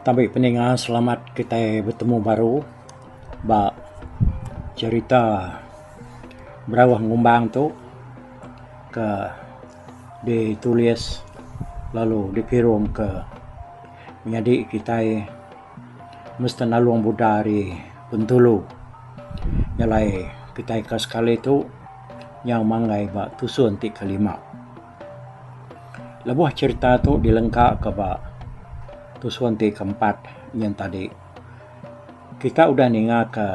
Tapi pendengar, selamat kita bertemu baru. Bak cerita berawah ngumbang tu ke ditulis lalu dikirim ke menjadi kita mesti nalung budari Bentulu. Nyalai kita ke sekali tu yang manggai bak tusun ti kelima. Lebuh cerita tu dilengkap ke bak tusuan ti keempat yang tadi kita udah ninga ke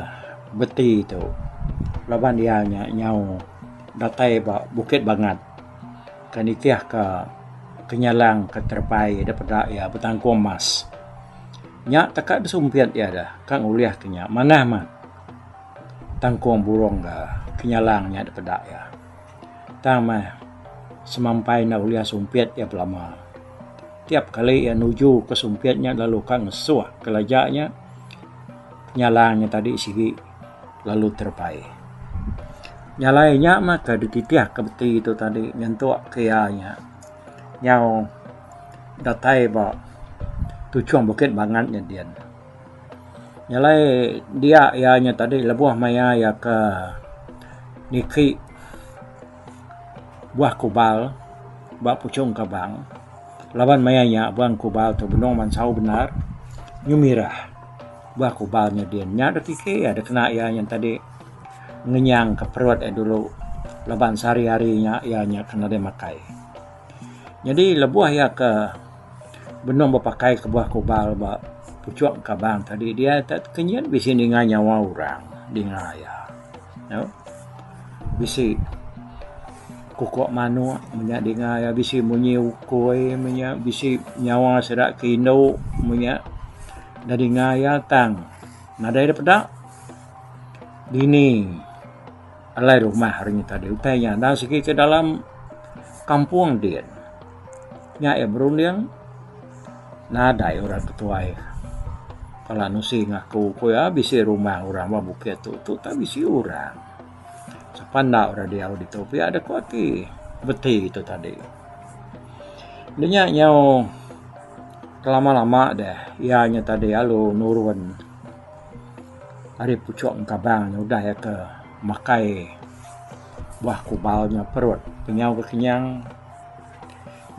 beti tu laban dia nyau datai ba Bukit Bangat kan ikiah ke kenyalang ke terpai daripada ya Betangku Emas nya takak disumpiat ya dah kang uliah kenya mana mah tangkuang burung ga kenyalangnya daripada ya tama semampai na uliah sumpiat ya belama tiap kali ia nuju ke sumpiatnya lalu kan ngesuah kelajaknya nyalanya tadi sigi lalu terpai nyalainya maka dititiah ke beti itu tadi nyentuak kianya nyau datai ba tujuan Bukit Bangatnya dia nyalai dia ianya tadi lebuah maya ya ke niki buah kubal ba pucung kabang lawan mayanya buang kubal tu benong mansau benar nyumirah buah kubalnya dia nyada kiki ada kena ya yang tadi ngenyang ke perut dulu laban sehari-harinya ianya kena dia makai jadi lebuah ya ke benong berpakai ke buah kubal ba pucuk kabang tadi dia tak kenyan bisi dengan nyawa orang dengan ya no? Bisi kukuk manu menyak dengar ya bisi munyi ukoi menyak bisi nyawa serak kindo menyak dari ngaya tang nadai daripada dini alai rumah hari tadi utainya dan segi ke dalam kampung dia nya ya berunding nadai orang ketuai kalau nusi ngaku ko ya bisi rumah orang mah bukit tu tak bisi orang sepanda orang dia di topi ada kuati beti itu tadi dia nyau lama-lama deh ianya tadi lalu nurun hari pucuk kabang udah ya ke makai buah kubalnya perut kenyang kenyang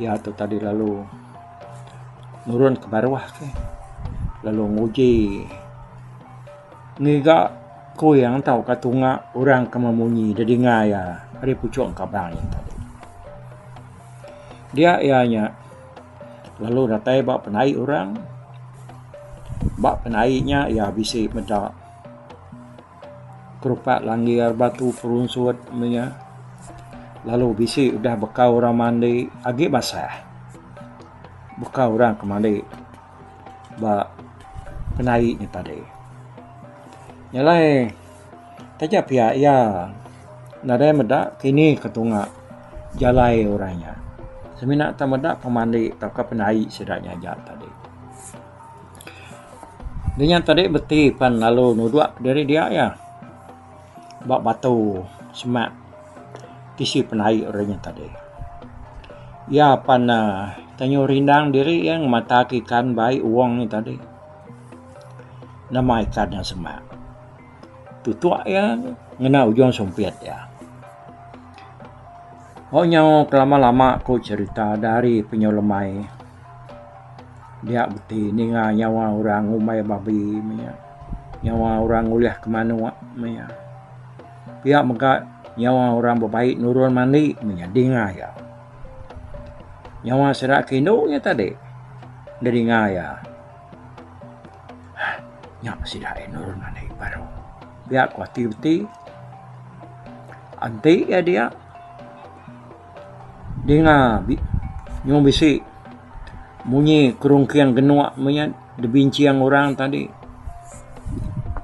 ya tu tadi lalu nurun ke bawah ke lalu nguji ngiga ko yang tahu katunga orang kemamunyi dari ngaya hari pucuk kabang yang tadi dia ianya lalu datai bak penai orang bak penainya ya bisi medak kerupat langgir batu perunsut punya lalu bisi udah bekau orang mandi agak basah bekau orang kemandi bak penainya tadi nyalai tajap ya ya nadai medak kini ketunga jalai orangnya semina tak medak pemandi tak penai sedaknya jat tadi dengan tadi beti pan lalu nuduk dari dia ya bak batu semak tisi penai orangnya tadi ya pan tanyo rindang diri yang mata ikan baik uang ni tadi nama ikan yang semak tutuak ya ngena ujung sumpiat ya hanya lama-lama aku cerita dari penyolemai dia beti ninga nyawa orang umai babi nyawa orang uliah kemana pihak maka nyawa orang berbaik nurun mandi dinga ya nyawa serak kindonya tadi dari ngaya nyak sidak nurun mandi baru pihak kuati beti anti ya dia dengar nyong bisi munyi kerungkian genua menyan debinci yang orang tadi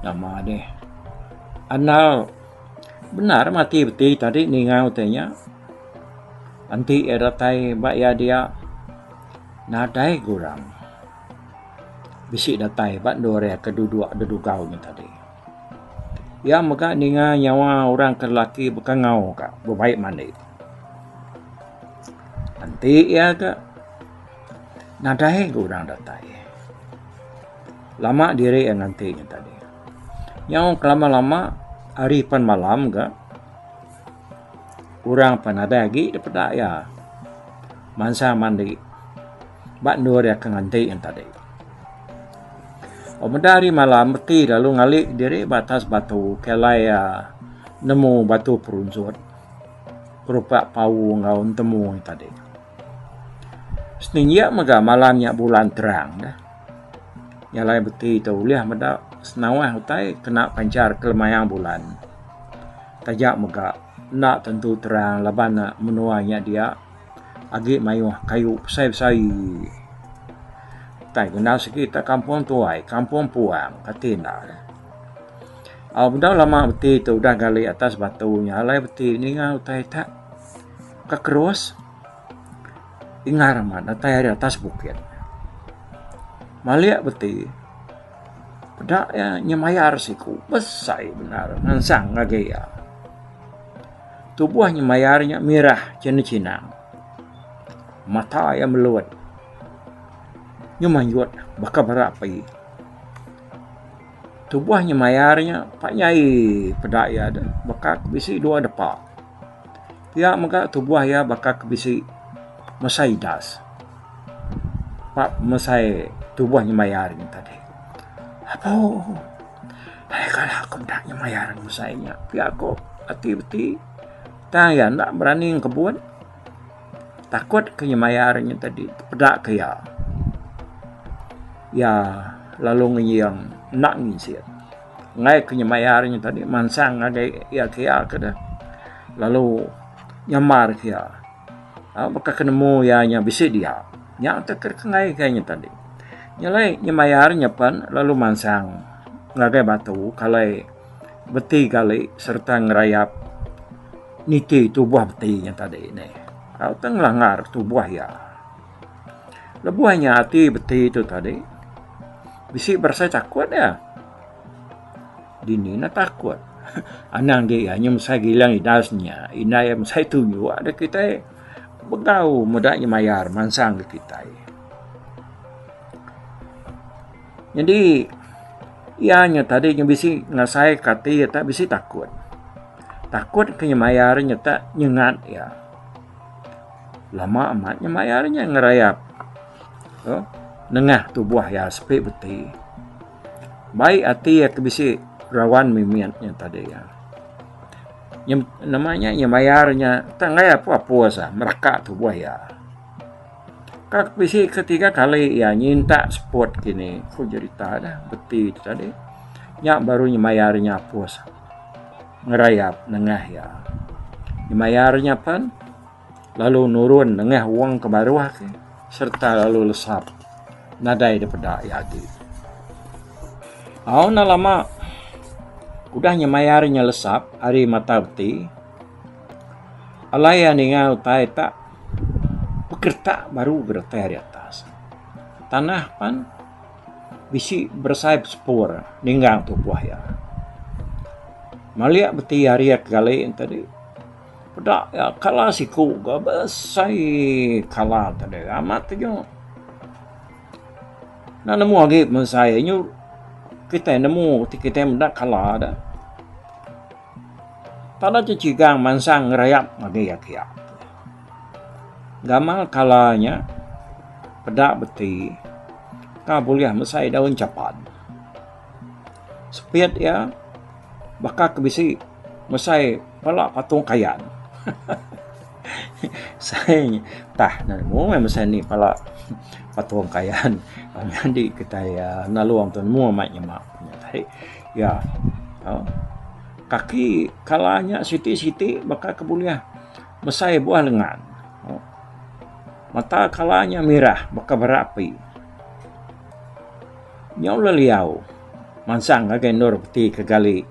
nama deh anal benar mati beti tadi ningau tanya anti eratai bak ya dia nadai kurang bisi datai bak dore kedua dedugau ni tadi ya maka ninga nyawa orang kelaki bekangau kak berbaik mandi nanti ya kak nadai orang datai lama diri yang nantinya tadi. Yang lama-lama hari pan malam ga kurang panadagi daripada ya mansa mandi bak nur ya kenganti yang tadi. Dari malam beti lalu ngalik diri batas batu kelai ya nemu batu perunsut berupa pau ngaun temu yang tadi. Seninja maga malamnya bulan terang dah. Nyalai beti tu liah mada senawah utai kena pancar kelemayang bulan. Tajak maga nak tentu terang labana menuanya dia agi mayuh kayu pesai-pesai. Tai guna sekitar kampung tuai, kampung puang, katina. Benda lama beti tu dah gali atas batunya, alai beti ni ngau tai tak kekerus. Ingar man atai di atas bukit. Maliak beti. Pedak ya nyemayar siku, besai benar, ngansang ngagaya. Tubuh nyemayarnya merah cina-cinang. Mata yang meluat. Nyumayut baka berapi. Tubuhnya mayarnya pak nyai pedak ya ada baka kebisi dua depa. Pihak maka tubuh ya baka kebisi mesai das. Pak mesai tubuhnya mayarnya tadi. Apa? Hai kalau aku ndaknya mayar mesainya. Pihak aku hati-hati. Tanya ndak berani kebun. Takut ke mayarnya tadi pedak ke ya. Ya lalu ngiyang nak ngisiat ngai kenyemayarnya tadi mansang ada ya kia kada lalu nyamar kia maka kenemu ya nya bisi dia yang teker ngai kayaknya tadi nyalai nyemayarnya pan lalu mansang ngagai batu kalai beti kali serta ngerayap niti tubuh betinya tadi ini kau tenglangar tubuh ya lebuhnya hati beti itu tadi bisi berasa takut ya. Dini na takut. Anang dia hanya saya gilang idasnya. Ina yang saya tunjuk ada kita begau mudahnya mayar mansang ke kita. Jadi ianya tadi yang bisi ngasai kati ya tak bisi takut. Takut ke mayarnya tak nyengat ya. Lama amatnya mayarnya ngerayap. Oh. Nengah tubuh ya sepi beti. Baik hati ya kebisi rawan mimiannya tadi ya. Namanya mayarnya tengah apa puasa meraka tubuh ya. Kak bisi ketiga kali ya nyinta sport gini. Ku cerita dah beti itu tadi. Nyak baru mayarnya puasa. Ngerayap nengah ya. Mayarnya pan lalu nurun nengah uang ke bawah ke serta lalu lesap. Nadai daripada yadi. Na lama udahnya mayarnya lesap hari mata beti. Alaya ningau tai tak bekerta baru bertai di atas. Tanah pan bisi bersayap spor ninggang tubuh ya. Maliak beti hari kali tadi. Pedak ya kala siku ga besai kala tadi amat tu. Nah nemu lagi saya nyu kita nemu kita mendak kalah ada. Pada cigang mansang ngerayap lagi ya kia. Gamal kalanya pedak beti kabuliah mesai daun capan. Sepiat ya baka kebisi mesai pala patung kayan. Saya tah nemu mesai ni pala patung kayan jadi kita ya naluang tuan mua maknya mak ya kaki kalanya siti-siti bakal kebuliah mesai buah lengan mata kalanya merah bakal berapi nyau leliau mansang agak nur peti kegali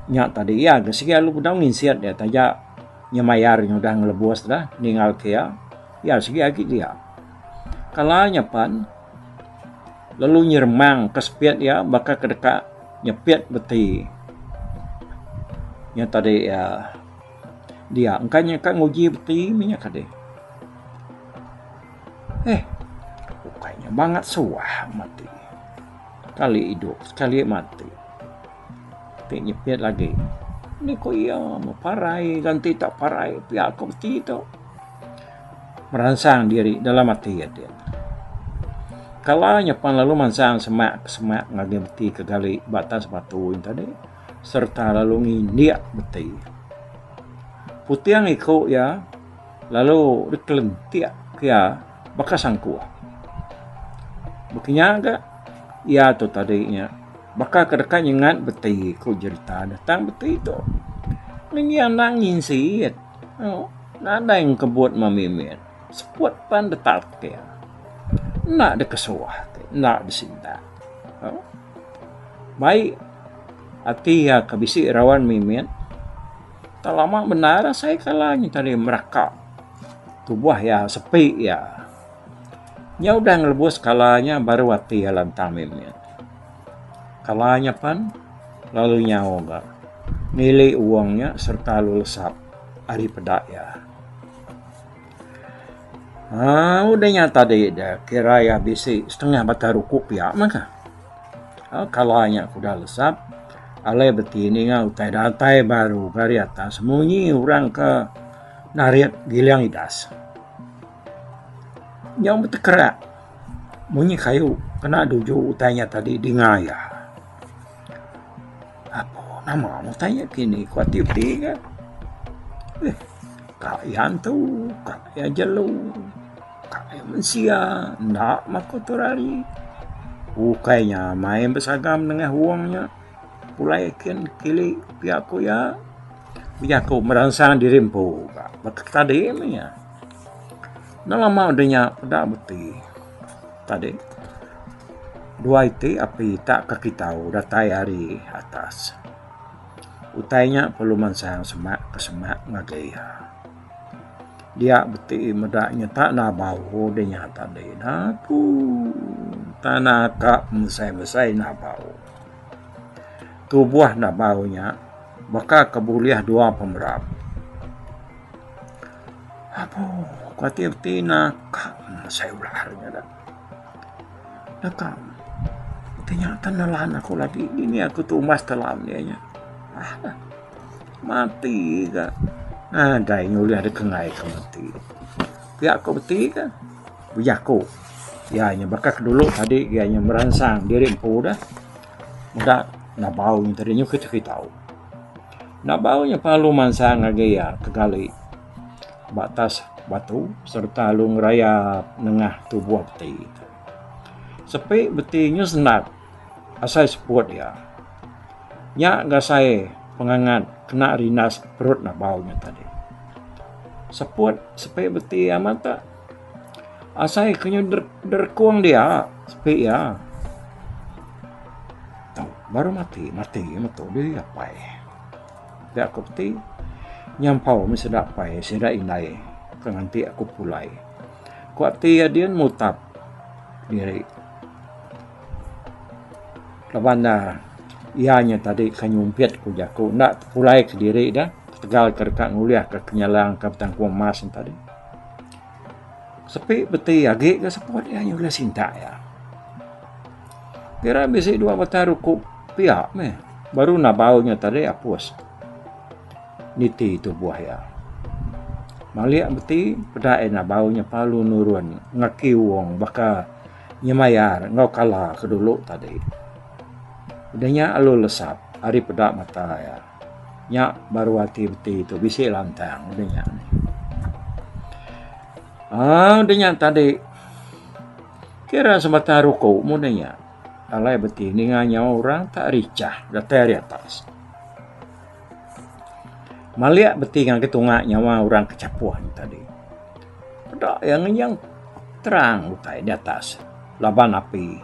nyak tadi ya gesigi lu budang nginsiat ya taja nyemayar udah ngelebuas dah ningal kia ya segi agi dia kalanya pan lalu nyermang kespiat ya bakal kedekat nyepiat beti nya tadi ya dia engkanya kan nguji beti minyak kade bukanya banget suah mati Sekali hidup, sekali mati. Tak nyepit lagi. Ini kok iya, mau parai, ganti tak parai, pihak kau beti itu. Merangsang diri dalam hati ya dia. Kalanya pan lalu mansang semak ngagi beti ke gali batas batu ini tadi. Serta lalu ngindiak beti. Putih yang ikut ya, lalu dikelentiak ya, bakas sangkuah. Bukinya agak, ya tu tadinya. Baka kedekat ingat beti ko cerita datang beti itu. Ini yang nangin sih. Oh, nada yang kebut mamimin. Sepuat pan detak ya. Nak de kesuah, nak disinta. Oh. Baik. Hati ya kabisi rawan mimin. Tak lama benar saya kalanya tadi merakak. Tubuh ya sepi ya. Ya udah ngelebus kalanya baru hati ya lantang mimin. Kalanya pan, lalu nyawa gak. Nilai uangnya serta lulesap hari pedak ya. Udah nyata deh dah. Kira ya bisi setengah bata rukup ya maka. Kalanya aku dah lesap. Alai betini nga utai datai baru dari atas. Munyi orang ke nariat gilang idas. Yang betekerak. Munyi kayu kena duju utainya tadi di ngaya. Apa nama mau tanya kini kuatip tiga. Kaya tu, kaya jelu, kaya mensia, nak makotorari. Kayaknya main bersagam dengan uangnya. Pulai kili pihakku ya. Pihakku merangsang dirimpu. Bakal tadi ya. Nah lama udahnya pada beti. Tadi. Dua itu api tak kaki tahu datai hari atas. Utainya perlu mansang semak ke semak ngagaya. Dia beti medaknya tak nabau dia tadi. Naku tanah kak mesai-mesai nabau. Tubuh nabaunya bakal kebuliah dua pemerap. Apa? Kuatir tina kak mesai ularnya dah. Nakam. Ternyata nelahan aku lagi. Ini aku tumas telam dia. Mati kak. Ada yang uliah ada kengai ke mati. Pihak aku beti kan. Bujaku. Ya hanya bakal dulu tadi. Dia hanya merangsang diri empu dah. Mudah nabaunya tadinya kita tahu. Nabaunya palu mansang agaya kegali. Batas batu. Serta lung raya nengah tubuh beti. Sepi betinya senat. Asai seput ya. Nyak gasai pengangat kena rinas perut nak baunya tadi. Seput sepi beti amat tak. Asai kena derkuang dia. Sepi ya. Tahu baru mati betul dia apa dia aku beti nyampau mesedak pai sedak inai kenganti aku pulai. Kuat dia dia mutap diri. Labana ianya tadi kanyumpiat ku jaku nak pulai ke diri dah tegal kerkat nguliah ke kenyalang ke petang kuang mas tadi. Sepi beti agi ke sepot dia nyuliah sinta ya. Kira bisi dua bata rukup pihak meh baru nabaunya tadi apus. Niti itu buah ya. Maliak beti pedai nabaunya palu nurun ngaki wong baka nyemayar ngau kalah ke dulu tadi. Udahnya alu lesap, hari pedak mata ya. Nyak baru hati beti itu, bisi lantang, udahnya. Udahnya tadi. Kira semata ruko, mudahnya. Alai beti, ninganya orang tak ricah, datari atas. Maliak beti yang ketungak nyawa orang kecapuan tadi. Pedak yang terang utai di atas, laban api.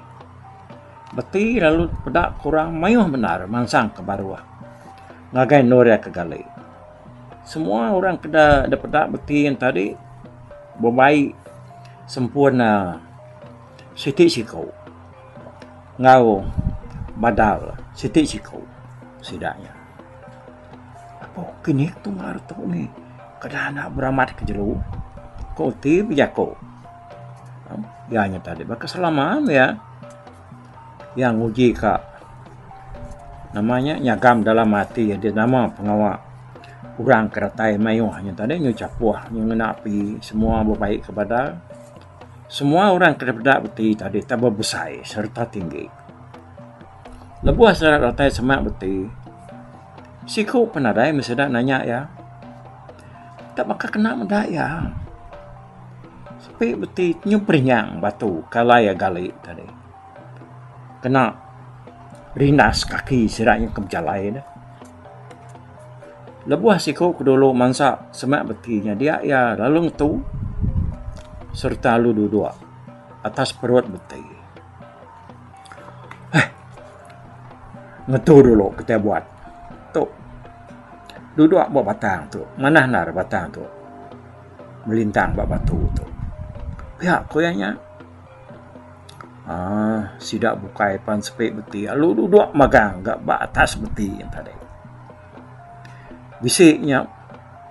Beti lalu pedak kurang mayuh benar mansang ke baruah. Ngagai noria ke gali. Semua orang keda ada pedak beti yang tadi berbaik sempurna sitik sikau. Ngau badal sitik sikau sidaknya. Apa kini tu ngartu ni keda nak beramat ke jelu. Kau ti bijako. Ya hanya tadi baka selamat ya. yang uji ka namanya nyagam dalam hati ya dia nama pengawal orang keratai mayuh yang tadi nyu capuah yang menapi semua berbaik kepada semua orang kepada beti tadi tambah besar serta tinggi lebuh serat ratai semak beti siku penadai mesti dah nanya ya tak bakal kena mendaya sepi beti nyu perinyang batu kalaya gali tadi kena rindas kaki siraknya kebejalai dah. Lebuah siku kedulu mansa semak betinya dia ya lalu ngetu serta lu duduk atas perut beti. Ngetu dulu kita buat. Tuh. Duduk buat batang tu. Mana nar batang tu? Melintang buat batu tu. Pihak koyanya sidak bukai pan sepik beti. Lalu duduk magang gak bak atas beti yang tadi. Bisiknya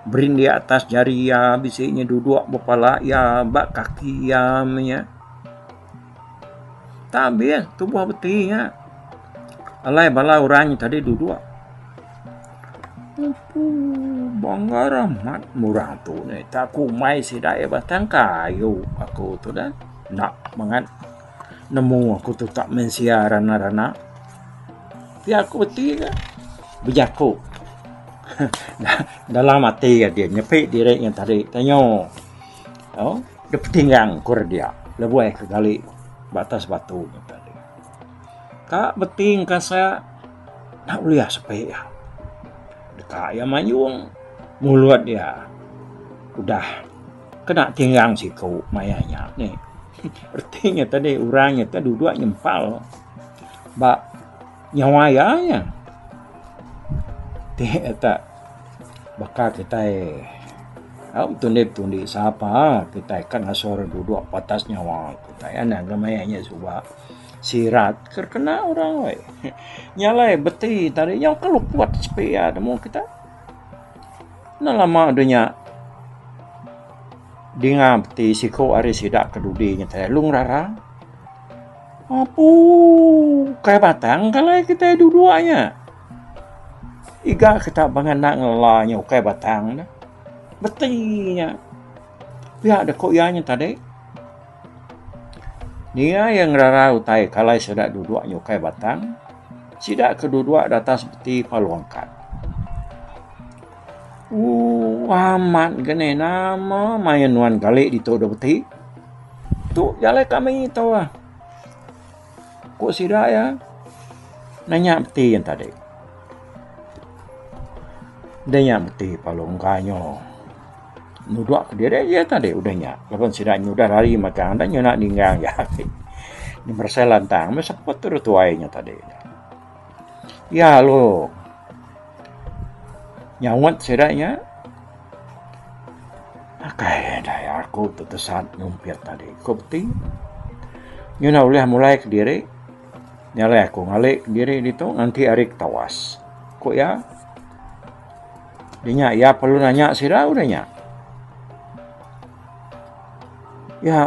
berin di atas jari ya, bisiknya duduk berpala ya, bak kaki ya punya. Tapi ya tubuh beti ya. Alai bala orang tadi duduk. Bangga rahmat murah tu ni. Tak kumai sidak batang kayu aku tu dah. Nak banget. Nemu aku tu tak mensia rana-rana. Tapi aku beti ke? Berjaku. Dalam hati dia nyepik diri yang tadi. Tanya. Oh, dia petinggang kur dia. Lebuai ke gali batas batu yang tadi. Kak beting ka saya. Nak uliah sepik ya. Dekat yang manyung. Mulut dia. Udah. Kena tinggang siku mayanya ni. Artinya tadi orangnya tadi duduk nyempal bak nyawayanya tak bakal kita tundip siapa kita kan asor duduk patas nyawa kita anak gamayanya suba sirat kena orang we nyalai beti tadi yang kalau kuat supaya demo kita nah lama adanya dengan beti siko ari sidak kedudinya tadi lung rara apu kayak batang kalau kita dua-duanya iga kita bangan nak ngelanya kayak batang dah betinya pihak ada koyanya tadi dia yang rara utai kalau sidak duduknya kayak batang sidak kedua-dua atas beti paluangkat amat gini nama mayan nuan kali di tu beti tu jalan kami tahu kok sidak ya nanya beti yang tadi dia beti palungkanyo nuduk ke dia dia tadi udahnya lepas sidak nyudah hari makan dan nak ninggang ya ni berselantang masa potro tuainya tadi ya lo nyawat sidaknya kayak dah aku tetesan nyumpir tadi kau beti nyuna ulah mulai ke diri nyalai aku ngalik ke diri itu nanti arik tawas kok ya dia ya perlu nanya sira udahnya ya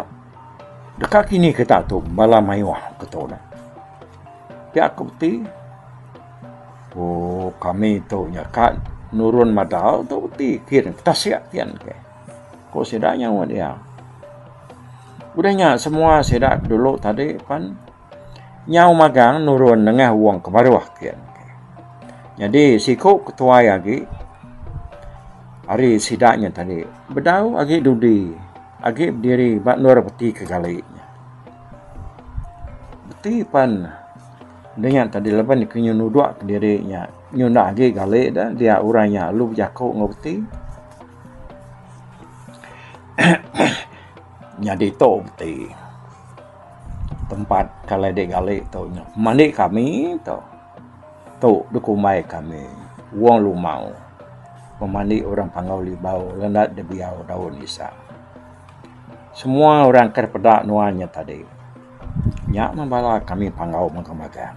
dekat kini kita tu bala mayuah ketona dia aku beti kami tu nyakat nurun madal tu beti kian kita siap kian ke kok sedaknya dia udahnya semua sedak dulu tadi pan nyau magang nurun dengan uang ke bawah kian ke jadi siku ketua lagi hari sidaknya tadi bedau agi dudi agi berdiri bak nur beti ke galinya beti pan dengan tadi lepas ni kena nuduk ke dirinya nyunda lagi gali dah dia orangnya lu jaku ngobti jadi tu beti tempat kalau dia gali tu mandi kami tu dukumai kami uang lu mau memandi orang pangau libau lendat de biau daun isa semua orang kerpedak nuanya tadi nyak membala kami pangau mangkamaga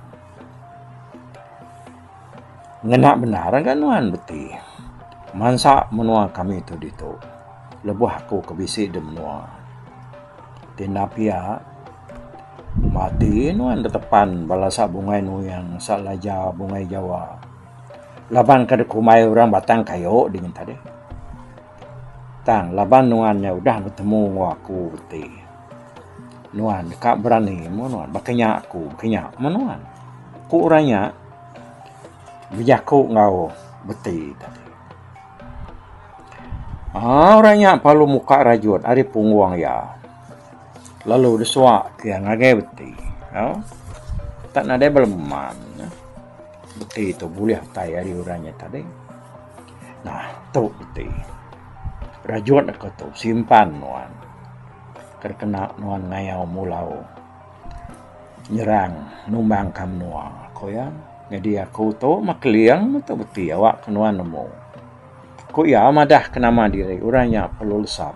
ngenak benar kan nuan beti mansa menua kami tu ditu lebuh aku kebisi de menua tinapia Mati nuan depan balasa bungai nu yang salaja bungai Jawa. Laban kada kumai orang batang kayo dengan tadi. Tang laban nuannya udah bertemu aku beti. Nuan kak berani nuan bakanya aku bakanya nuan. Ku orangnya bijaku ngau beti tadi. Orangnya palu muka rajut ari pungguang ya. Lalu desua kia ngagai beti. Tak nade beleman. Beti itu boleh tai ari orangnya tadi. Nah, tu beti. Rajut aku tu simpan nuan. Terkena nuan ngayau mulau. Nyerang numbang kam nuan. Koyan. Jadi aku tu makliang tu beti awak kenuan nemu. Ku ya madah kenama diri orangnya perlu lesap.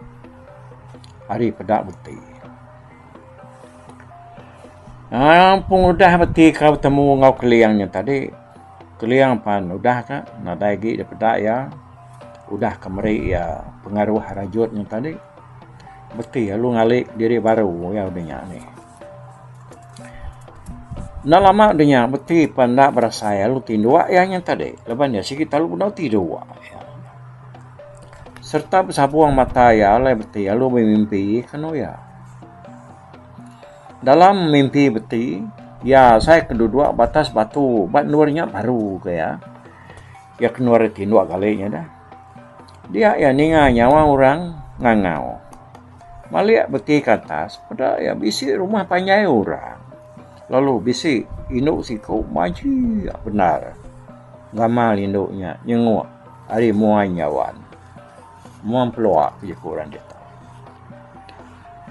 Hari pedak beti. Pun udah beti kau temu ngau keliangnya tadi. Keliang pan udah kan nadai gi de pedak ya. Udah kemari ya pengaruh rajutnya tadi. Beti ya lu ngalik diri baru ya udahnya ni. Nah lama udahnya beti pandak berasa ya lu tindua ya yang tadi. Lepas ya sikit lu pun tidur ya. Serta bersabuang mata ya oleh beti ya lu bermimpi kanu ya. Dalam mimpi beti ya saya kedua batas batu bat nuarnya baru kayak ya kenuar tindua kalinya dah. Dia ya ninga nyawa orang ngangau. Maliak beti ke atas pada ya bisi rumah panjai orang. Lalu bisi induk siku maji ya benar. Gamal induknya nyenguk hari muai nyawan. Muam peluak punya kurang dia tahu.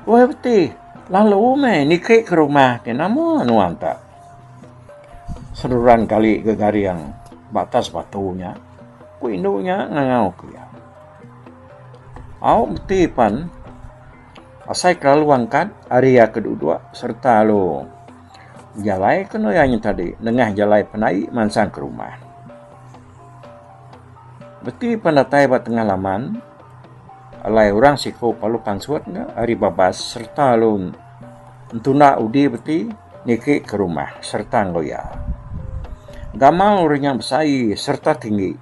Wah beti, lalu nikik ke rumah ke nama nuan tak. Seluruhan kali gegari yang batas batunya, ku induknya ngangau ke ya. Beti pan, asai kelalu angkat area kedua serta lo jalai kenoyanya tadi, nengah jalai penai mansang ke rumah. Beti pandatai bat tengah laman. Alai orang siku palu pansuat na hari babas serta lun entuna udi beti nikik ke rumah serta ngoya. Gamal orangnya besai serta tinggi.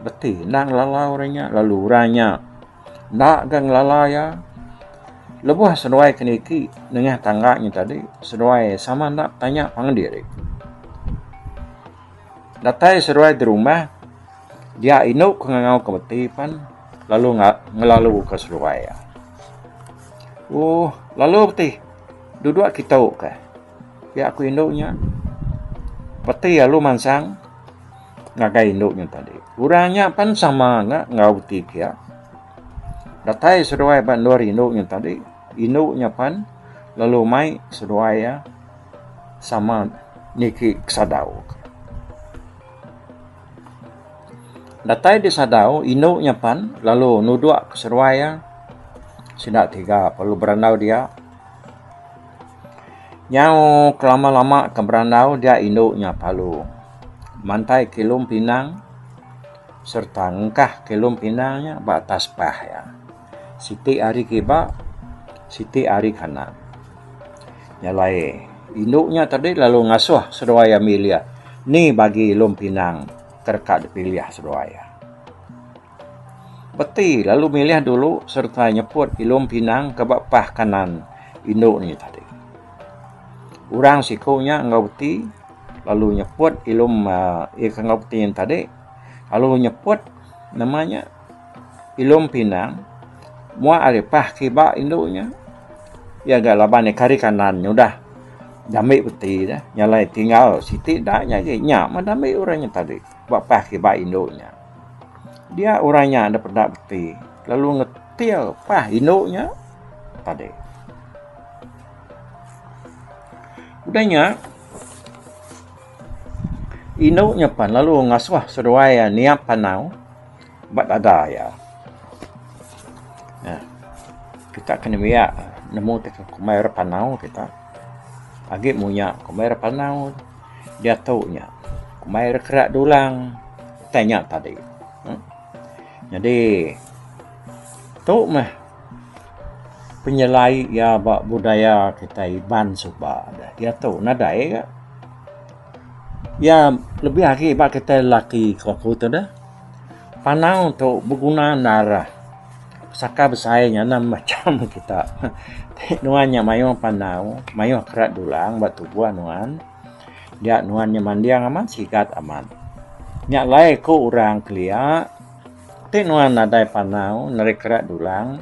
Beti nang lala orangnya lalu orangnya nak gang lala ya. Lebuh sesuai keniki dengan tangganya tadi sesuai sama nak tanya pangdiri. Datai sesuai di rumah dia inuk ngangau ke beti pan. Lalu ngelalu ke Surabaya. Lalu beti duduk kita ke. Ya aku induknya. Beti ya lu mansang ngagai induknya tadi. Urangnya pan sama ngau beti ya. Datai Surabaya pan luar induknya tadi. Induknya pan lalu mai Surabaya sama niki Sadau. Datai di Sadau, induknya pan, lalu nuduk ke Surabaya, sidak tiga, perlu berandau dia. Nyau kelama-lama ke berandau, dia induknya palu. Mantai kilum pinang, serta ngkah kilum pinangnya, batas pah ya. Siti ari kiba, siti ari kanan. Nyalai, induknya tadi lalu ngasuh Surabaya milia. Ni bagi ilum pinang. Terkat dipilih Surabaya. Beti lalu milih dulu serta nyeput ilum pinang ke bapah kanan induk ni tadi. Orang sikunya ngau beti lalu nyeput ilum ngau beti yang tadi. Lalu nyeput namanya ilum pinang. Mua aripah kiba induknya. Ya gak laban kari kanan udah damik beti dah. Nyalai tinggal siti dah nyagi nyak madamik orangnya tadi. Bapah kiba induknya. Dia orangnya ada pendak beti. Lalu ngetil pah induknya tadi. Udahnya induknya pan lalu ngasuh Surabaya niap panau bat ada ya. Nah, kita kena biak nemu kumai panau kita. Agi munya kumai panau dia taunya. Kumai kerak dulang tanya tadi. Jadi tu mah penyelai ya bak budaya kita Iban Suba dia tahu nadai ka ya lebih lagi bak kita laki kau tu dah panau tu berguna nara saka besainya nam macam kita nuannya mayo panau mayo kerat dulang batu buah nuan dia nuannya mandiang aman sikat aman nyak lai ko orang kelia te nuan nadai panau narik kerat dulang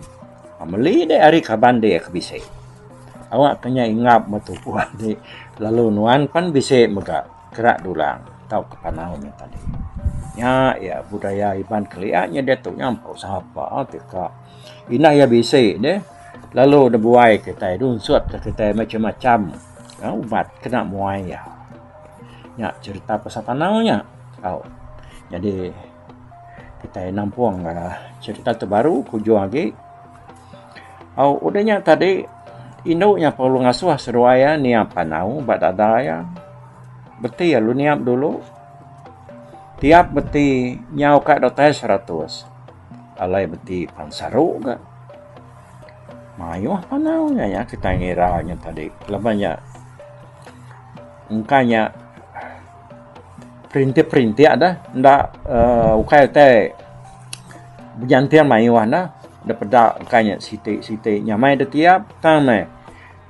ameli de ari kaban de kebise awak kena ingap batu buah de lalu nuan pan bise mega kerat dulang tau ke panaunya tadi ya budaya Iban kelianya dia tu nyampau siapa tika ina ya bise de lalu de buai kita runsut kita macam-macam ubat kena muai ya cerita pasal panaunya jadi kita nampung cerita terbaru kuju lagi udahnya tadi induknya perlu ngasuh seruaya niap panau bat ada ya beti ya lu niap dulu tiap beti nyau kat dotai 100 alai beti pansaru ke mayuh panaunya ya kita ngiranya tadi lebihnya engkanya perintik ada ndak ukai teh berjantian mayuh dah dapat engkanya siti nyamai dah tiap tamai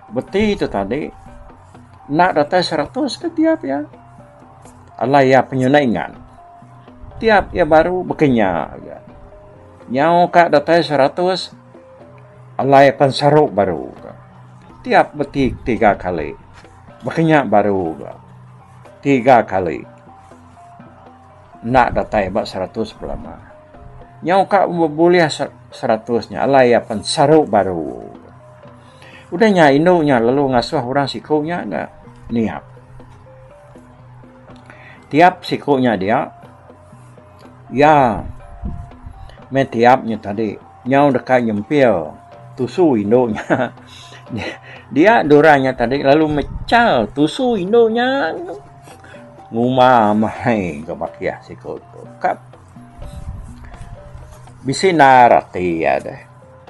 beti itu tadi nak dotai 100 ke tiap ya alai ya penyunaingan tiap ya baru bekenya ya. Nyau kat dotai 100 alai pansaru baru tiap beti 3 kali bekenya baru 3 kali nak datai bak 100 belama nyau kat boleh 100-nya alai ya pansaru baru udahnya induknya lalu ngasuh orang sikunya enggak niap tiap sikunya dia ya metiapnya tadi nyau dekat nyempil tusu induknya dia doranya tadi lalu mecal tusu induknya nguma mahai ke bakia sikut kap bisi narati ya deh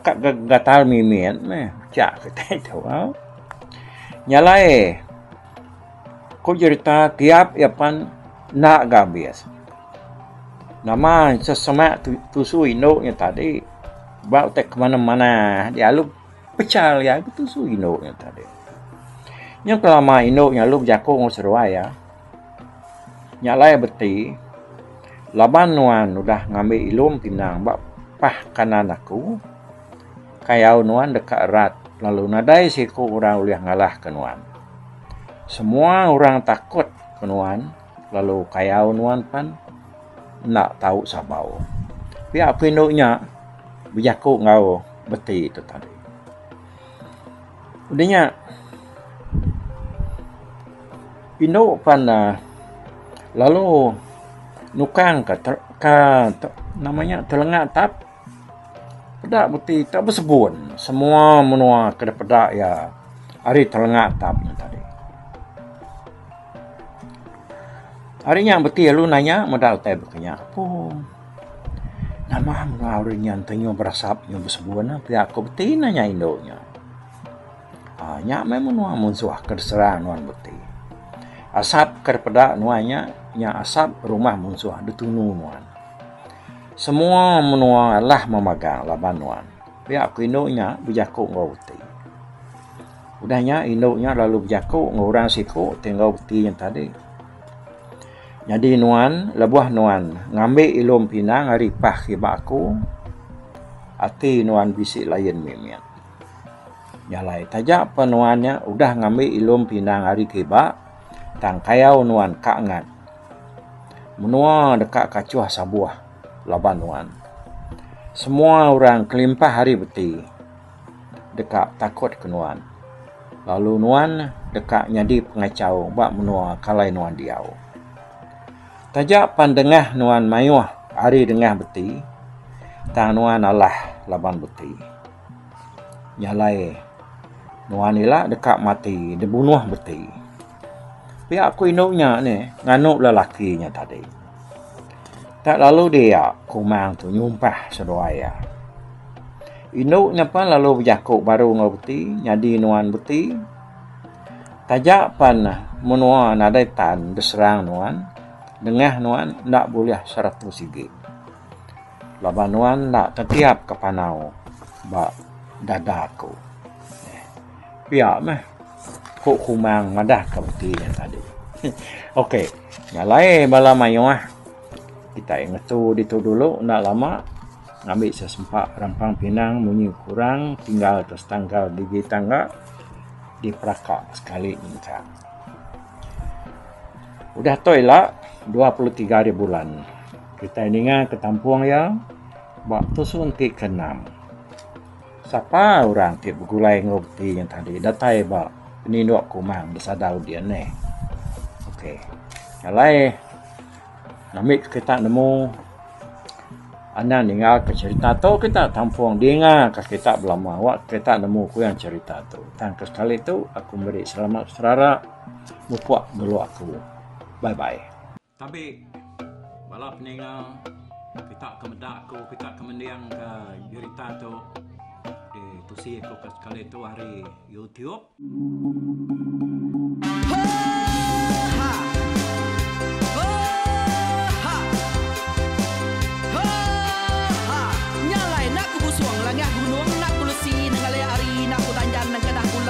kak gatal mimin cak kita itu nyalai ko cerita tiap ya pan nak gabias nama sesemak tusu induknya tadi bawa tek kemana-mana dia lu pecal ya tusu induknya tadi yang kelama induknya lu jago ngusruaya nyalai beti laban nuan udah ngambil ilum pinang bak pah kanan aku kayau nuan dekat erat lalu nadai siku orang uliah ngalah ke nuan semua orang takut ke nuan lalu kayau nuan pan nak tahu sabau pihak pinduknya berjaku ngau beti itu tadi udahnya pinduk pan lalu nukang namanya telengak tap pedak beti tak bersebun semua menua ke pedak ya hari telengak tapnya tadi harinya beti lu nanya modal teh bekenya apa nama menua harinya tenyo berasap nyo bersebun pihak aku beti nanya induknya nya memang menua munsuh keserang nuan beti asap ke pedak nuanya nya asap rumah munsuh ditunu nuan semua menua lah memegang laban nuan pihak aku induknya berjaku ngau beti udahnya induknya lalu berjaku ngurang siku tinggal beti yang tadi jadi nuan lebuah nuan ngambil ilum pinang hari pah kibak aku ati nuan bisik lain mimian nyalai tajak penuannya udah ngambil ilum pinang hari kibak tang kayau nuan kangat menua dekat kacuah sabuah laban nuan semua orang kelimpah hari beti dekat takut ke nuan lalu nuan dekat nyadi pengacau bak menua kalai nuan diau tajak pandengah nuan mayuh hari dengah beti tang nuan Allah laban beti nyalai nuan ila dekat mati dibunuh beti pihak aku induknya ni nganuk lelakinya tadi tak lalu dia kumang tu nyumpah seruaya Induknya pan lalu berjakuk baru ngau beti, nyadi nuan beti. Tajak pan menuan ada tan berserang nuan, dengah nuan nak boleh 100 sigi. Laban nuan nak ketiap ke panau, bak dadaku. Biar mah, kok kumang madah ke beti yang tadi. Okey, nyalai bala mayong kita ingat tu itu dulu, nak lama ngambil sesempat rampang pinang bunyi kurang tinggal atas tanggal di tangga di perakak sekali incang. Udah toilah 23 hari bulan. Kita ini ketampuang ya, waktu suntik ke-6. Siapa orang tip bergulai ngobti yang tadi datai bak ini dok kumang bersadau dia ne. Okey. Nyalai namik kita nemu anda dengar ke cerita tu kita tampuang dengar ke kita belama awak kita nemu ku yang cerita tu. Tangkas kali tu aku beri selamat saudara mupuak dulu aku. Bye bye. Tapi bala pendengar kita kemedak aku kita kemendiang ke cerita tu di tusi aku ke sekali tu hari YouTube.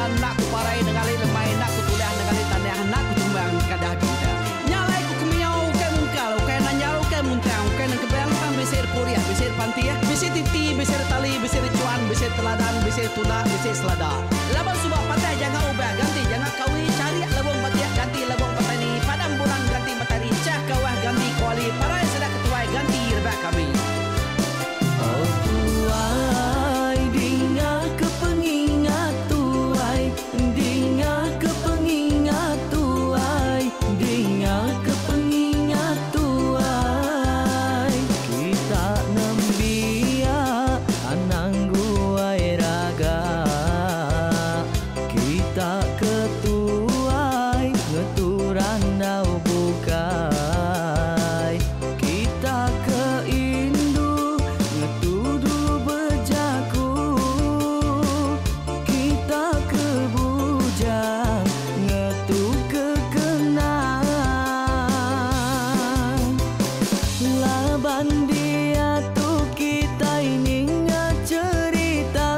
Nak ku parai dengan lemai nak ku tulah dengan tanah nak ku tumbang kadah kita nyalai ku kemiau ke mungkal ke nanjau ke muntang ke nang kebang pang besir puriah besir pantia besir titi besir tali besir cuan besir teladan besir tuna besir selada laban subah patai jangan ubah ganti jangan kawi cari labong patiak ganti labong patani padam bulan ganti matahari cah kawah ganti kuali parai sedak ketuai ganti rebah kami oh tuai dinga kepengingat Dinga kepengingat tuai kita nembia anang guai raga kita ketuai ngeturan dau bukai kita keindu ngetudu bejaku kita kebujang ngetu kekenang laban dia tu kita ini cerita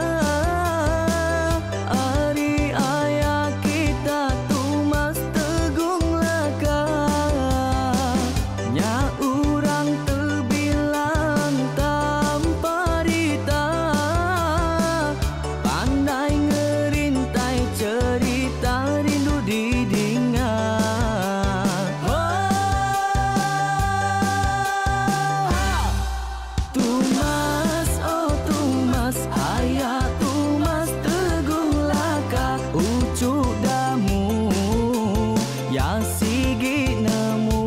hari ayah kita tu mas tegung laka nya urang terbilang tanpa rita pandai ngerintai cerita rindu didingat Tumas oh Tumas ayah Tumas tegung laka ucuk damu ya sigi nemu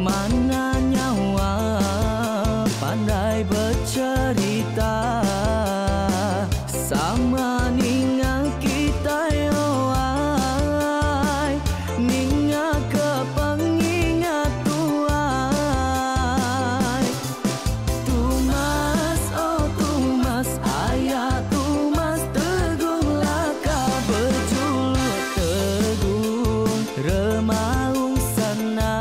mana nyawa pandai bercerita sama ninga kita yoai ninga kepengingat tuai Tumas oh Tumas ayah Tumas tegung laka berjuluk tegung remaung sana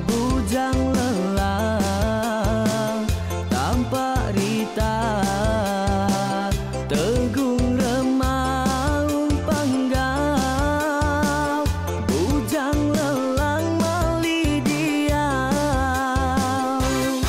bujang lelang tanpa rita tegung remaung panggau bujang lelang mali diau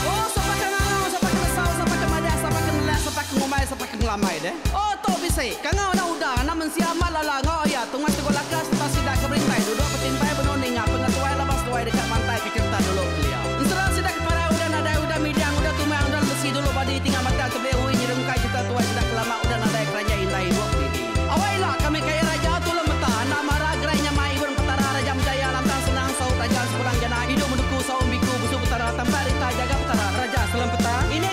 oh siapa kangau siapa kesal siapa kemadah siapa kenelas siapa ngomai siapa ngelamai deh oh to bisa kangau na udah na mensiamat lala ngau ya tungas tegol lakas tak sidak keberintai duduk petimpai benoning pengatuai labas tuai dekat pantai ke kerta dulu beliau serang sidak para udah nada udah midang udah tumang udah besi dulu badi tinggal mata kebehui nyerungkai kita tuai sidak lama udah nada kerja indai buat diri awailah kami kaya raja tu lemeta nak marah gerainya mai burung petara raja jaya lantang senang sau tajam sepulang jana hidup menduku sau umbiku busu petara tanpa rita jaga petara raja selam peta ini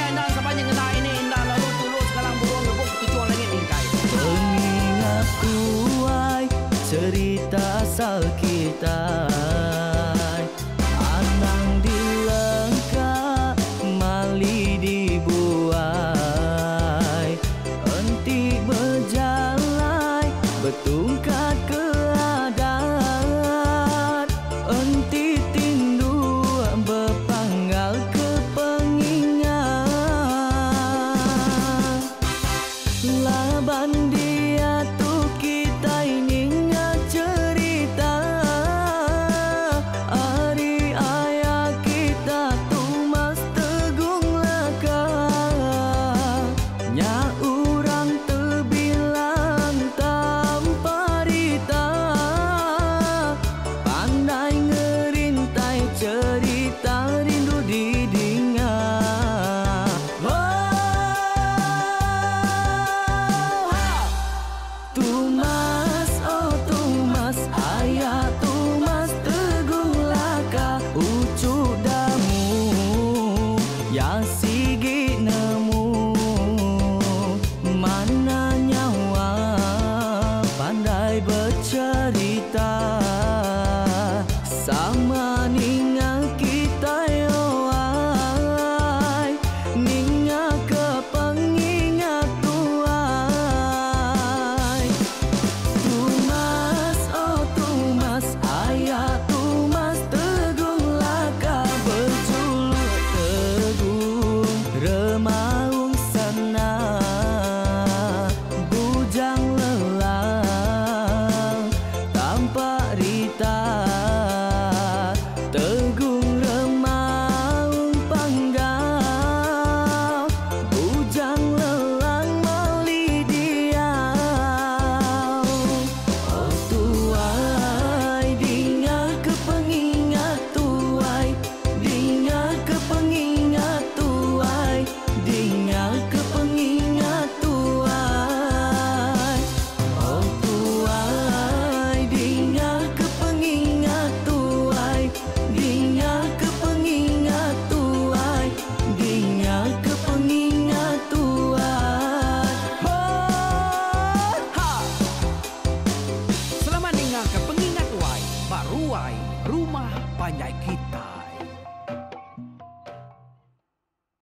anda sepanjang ngena ini indah lalu tulus sekarang burung ngebuk tujuan langit ingkai pengingatku Betungkat keadaan enti tindu berpanggal ke pengingat. Laban dia tu kita ini cerita hari ayah kita tu mas tegung laka. Nya urang terbilang tanpa rita, pandai ngerintai cerita rindu didingat. Tumas, oh Tumas, ayah Tumas tegung laka. Ucuk damu ya sigi nemu, mana nyawa pandai bercerita. Sama ninga kita yoai, ninga ke pengingat tuai. Tumas, oh Tumas, ayah Tumas tegung laka. Berjuluk tegung remaung sana, bujang lelang tanpa rita. Tegung remaung panggal, bujang lelang mali diau. Oh tuai, dinga ke pengingat tuai, dinga ke pengingat tuai, dinga ke pengingat tuai. Oh tuai, dinga ke pengingat tuai, dinga ke pengingat tuai, dinga ke pengingat tuai. Ha! Selamat dengar ke pengingat tuai, baruai rumah panjai kita.